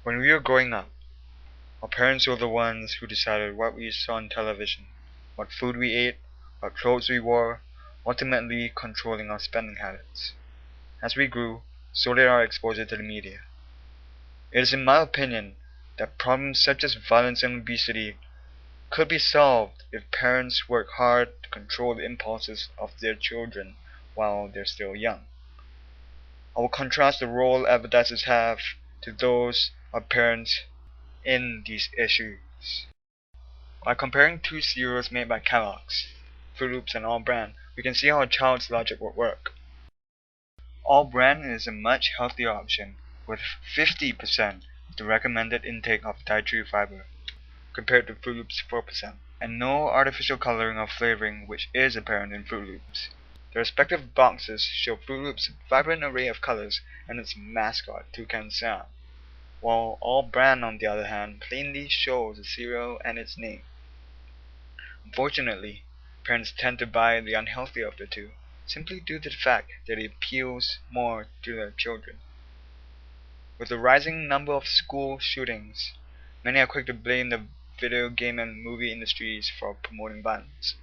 When we were growing up, our parents were the ones who decided what we saw on television, what food we ate, what clothes we wore, ultimately controlling our spending habits. As we grew, so did our exposure to the media. It is in my opinion that problems such as violence and obesity could be solved if parents work hard to control the impulses of their children while they're still young. I will contrast the role advertisers have to those of parents in these issues. By comparing two cereals made by Kellogg's, Loops and All Bran, we can see how a child's logic would work. All Bran is a much healthier option, with 50% of the recommended intake of dietary fiber, compared to Froot Loops' 4%, and no artificial coloring or flavoring which is apparent in Froot Loops. The respective boxes show Froot Loops' vibrant array of colors and its mascot, Toucan Sam, while All Bran on the other hand plainly shows the cereal and its name. Unfortunately, parents tend to buy the unhealthier of the two, simply due to the fact that it appeals more to their children. With the rising number of school shootings, many are quick to blame the video game and movie industries for promoting violence.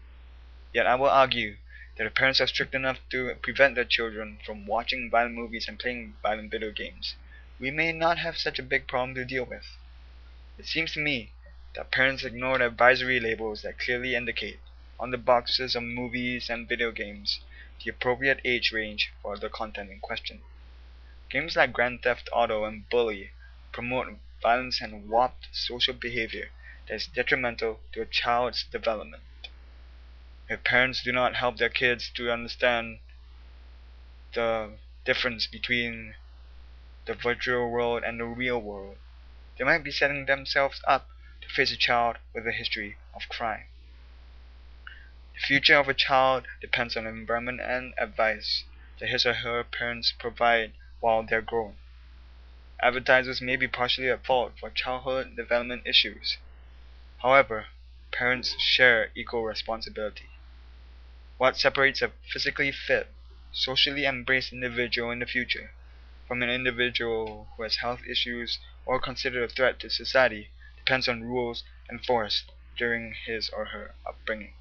Yet I will argue that if parents are strict enough to prevent their children from watching violent movies and playing violent video games, we may not have such a big problem to deal with. It seems to me that parents ignore the advisory labels that clearly indicate, on the boxes of movies and video games, the appropriate age range for the content in question. Games like Grand Theft Auto and Bully promote violence and warped social behavior that is detrimental to a child's development. If parents do not help their kids to understand the difference between the virtual world and the real world, they might be setting themselves up to face a child with a history of crime. The future of a child depends on the environment and advice that his or her parents provide while they're growing. Advertisers may be partially at fault for childhood development issues. However, parents share equal responsibility. What separates a physically fit, socially embraced individual in the future from an individual who has health issues or considered a threat to society depends on rules enforced during his or her upbringing.